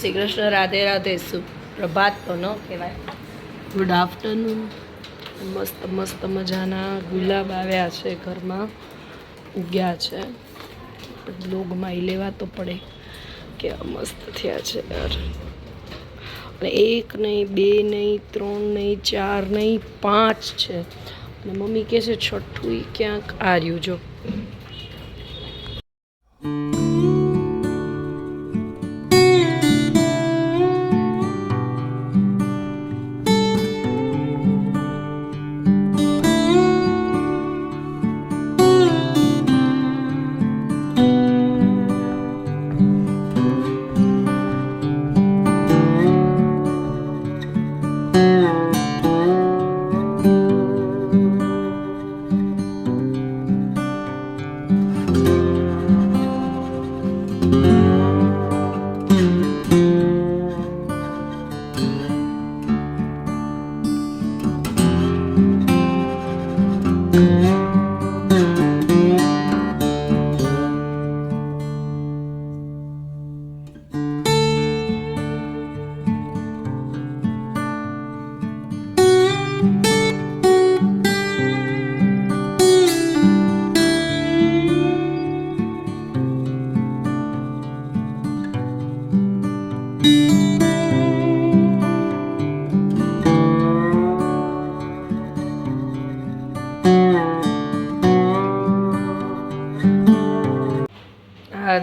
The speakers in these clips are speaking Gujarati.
શ્રી કૃષ્ણ, રાધે રાધે. સુપ્રભાત તો ન કહેવાય, ગુડ આફ્ટરનૂન. મસ્ત મસ્ત મજાના ગુલાબ આવ્યા છે, ઘરમાં ઉગ્યા છે. બ્લોગમાં એ લેવા તો પડે કેવા મસ્ત થયા છે યાર. અને એક નહીં, બે નહીં, ત્રણ નહીં, ચાર નહીં, 5 છે. અને મમ્મી કહે છે છઠ્ઠું ક્યાંક આ રહ્યું જો.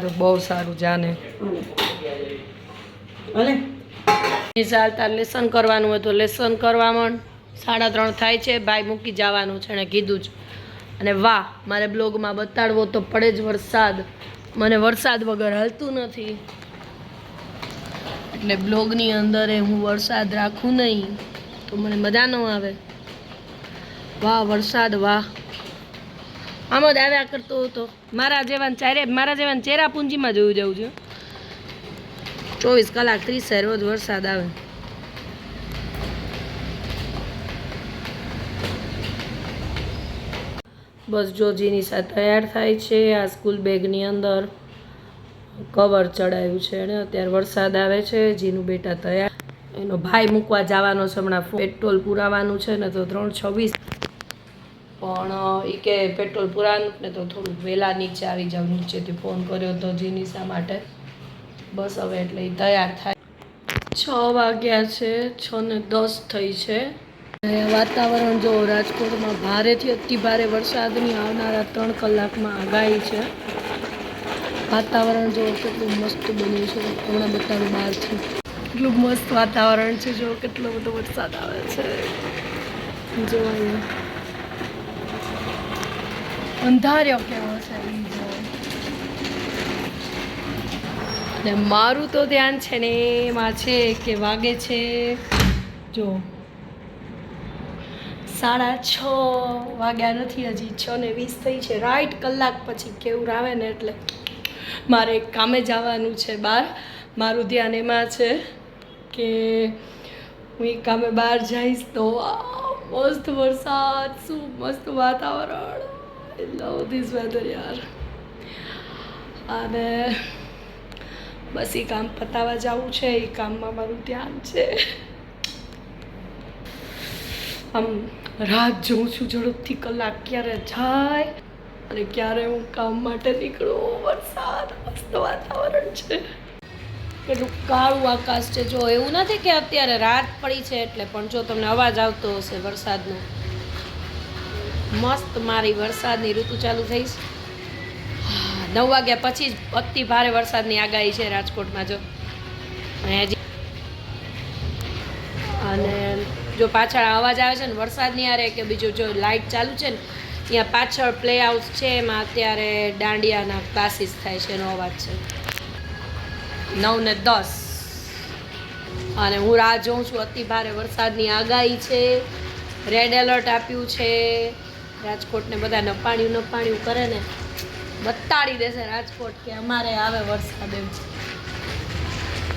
તો બહુ સારું જાને. ચાલતા લેસન કરવાનું હોય તો લેસન કરવા માંડ. 3:30 થાય છે, ભાઈ મૂકી જવાનું છે એને કીધું જ. અને વાહ, મારે બ્લોગમાં બતાડવો તો પડે જ વરસાદ. મને વરસાદ વગર હાલતું નથી, એટલે બ્લોગની અંદર હું વરસાદ રાખું નહીં તો મને મજા ન આવે. વાહ વરસાદ વાહ, આમ જ આવ્યા કરતો હતો. મારા જેવાને ચેરાપુંજીમાં જોયું જવું છે. 24 કલાક 30 રોજ વરસાદ આવે. બસ જો જીનીસા તૈયાર થાય છે. આ સ્કૂલ બેગની અંદર કવર ચડાવ્યું છે અને અત્યારે વરસાદ આવે છે. જીનું બેટા તૈયાર, એનો ભાઈ મૂકવા જવાનો છે. હમણાં પેટ્રોલ પુરાવાનું છે ને તો 3:26, પણ એ કે પેટ્રોલ પુરાવાનું ને તો થોડુંક વહેલા નીચે આવી જાવ. નીચેથી ફોન કર્યો તો જીનીસા માટે. બસ હવે એટલે એ તૈયાર થાય. 6 વાગ્યા છે, 6:10 થઈ છે. વાતાવરણ જો રાજકોટમાં ભારેથી અતિ ભારે વરસાદની આવનારા 3 કલાકમાં આગાહી છે. વાતાવરણ જો કેટલું મસ્ત બન્યું છે. હમણાં બતાવું બહારથી કેટલું મસ્ત વાતાવરણ છે. જો કેટલો બધો વરસાદ આવે છે. જો અંધાર્યો કેવો છે. ને મારું તો ધ્યાન છે ને એમાં છે કે વાગે છે જો 6:30 વાગ્યા નથી હજી. 6:20 થઈ છે. રાઈટ કલાક પછી કેવું આવે ને એટલે મારે એક કામે જવાનું છે બહાર. મારું ધ્યાન એમાં છે કે હું એ કામે બહાર જઈશ તો મસ્ત વરસાદ, શું મસ્ત વાતાવરણ. આઈ લવ ધીસ વેધર યાર. અને બસ એ કામ પતાવવા જવું છે. એ કામમાં મારું ધ્યાન છે. આમ રાત જોઉં છું ઝડપથી કલાક ક્યારે જાય અને ક્યારે હું કામ માટે નીકળું. વરસાદ, મસ્ત વાતાવરણ છે. કેટલું કાળું આકાશ છે. જો એવું નથી કે અત્યારે રાત પડી છે એટલે, પણ જો તમને અવાજ આવતો હશે વરસાદનો. મસ્ત મારી વરસાદની ઋતુ ચાલુ થઈ છે. 9 વાગ્યા પછી જ અતિ ભારે વરસાદની આગાહી છે રાજકોટમાં. જો અને જો પાછળ અવાજ આવે છે ને વરસાદની આરે કે બીજું જો લાઇટ ચાલુ છે ને ત્યાં પાછળ પ્લે હાઉસ છે, એમાં અત્યારે દાંડિયાના ક્લાસીસ થાય છે, એનો અવાજ છે. 9:10 અને હું રાહ જોઉં છું. અતિ ભારે વરસાદની આગાહી છે. રેડ એલર્ટ આપ્યું છે રાજકોટને. બધા નપાણ્યું કરે ને બતાડી દેશે રાજકોટ કે અમારે આવે વરસાદ એમ.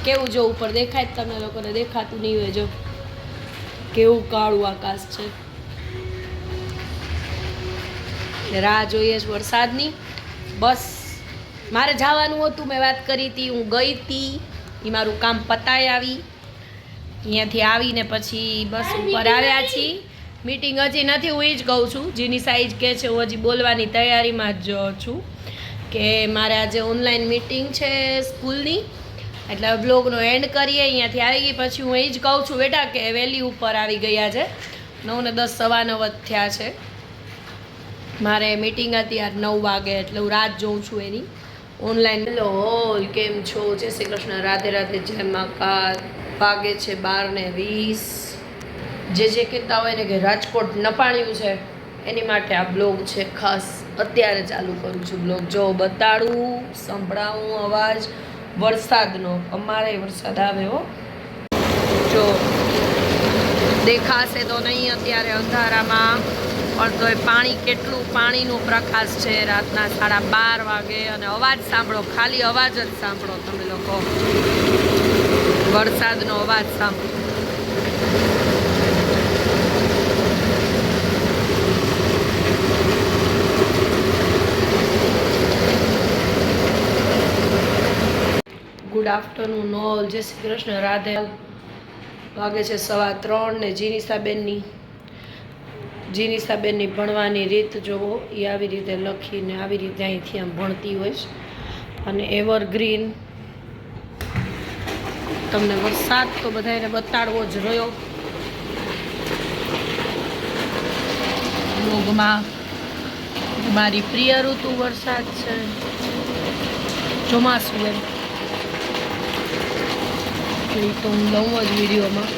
કેવું જો ઉપર દેખાય, તમને લોકોને દેખાતું નહીં હોય. જો કેવું કાળું આકાશ છે. રાહ જોઈએ છે વરસાદની. બસ મારે જવાનું હતું, મેં વાત કરી હતી, હું ગઈ હતી એ મારું કામ પતાય આવી. અહીંયાથી આવીને પછી બસ ઉપર આવ્યા છીએ. મીટિંગ હજી નથી, હું એ જ કહું છું. જેની સાઈઝ કહે છે હું હજી બોલવાની તૈયારીમાં જ છું કે મારે આજે ઓનલાઈન મીટિંગ છે સ્કૂલની, એટલે બ્લોગનો એન્ડ કરીએ. અહીંયાથી આવી ગઈ પછી હું એ જ કહું છું બેટા કે વહેલી ઉપર આવી ગયા છે. 9 ને 10 સવા 9 જ થયા છે. મારે મીટિંગ હતી યાર 9 વાગે, એટલે હું રાત જોઉં છું એની ઓનલાઈન. હેલો હોલ, કેમ છો? જય શ્રી કૃષ્ણ, રાધે રાધે, જય મહાકાલ. વાગે છે 12:20. જે કહેતા હોય ને કે રાજકોટ નપાણ્યું છે, એની માટે આ બ્લોગ છે ખાસ. અત્યારે ચાલુ કરું છું બ્લોગ. જો બતાડું, સંભળાવું અવાજ વરસાદનો. અમારે વરસાદ આવે હો. જો દેખાશે તો નહીં અત્યારે અંધારામાં, પણ તોય પાણી કેટલું પાણીનો પ્રકાશ છે. રાતના 12:30 વાગે અને અવાજ સાંભળો, ખાલી અવાજ જ સાંભળો તમે લોકો, વરસાદનો અવાજ સાંભળો. ગુડ આફ્ટરનૂન ઓલ, જય શ્રી કૃષ્ણ, રાધે. વાગે છે 3:15 ને જીનીસાબેનની ભણવાની રીત જોવો. એ આવી રીતે લખીને આવી રીતે અહીંથી આમ ભણતી હોય છે. અને એવરગ્રીન. તમને વરસાદ તો બધાને બતાડવો જ રહ્યો બ્લોગમાં. મારી પ્રિય ઋતુ વરસાદ છે, ચોમાસું એમ. એ તો હું લઉં જ વિડીયોમાં.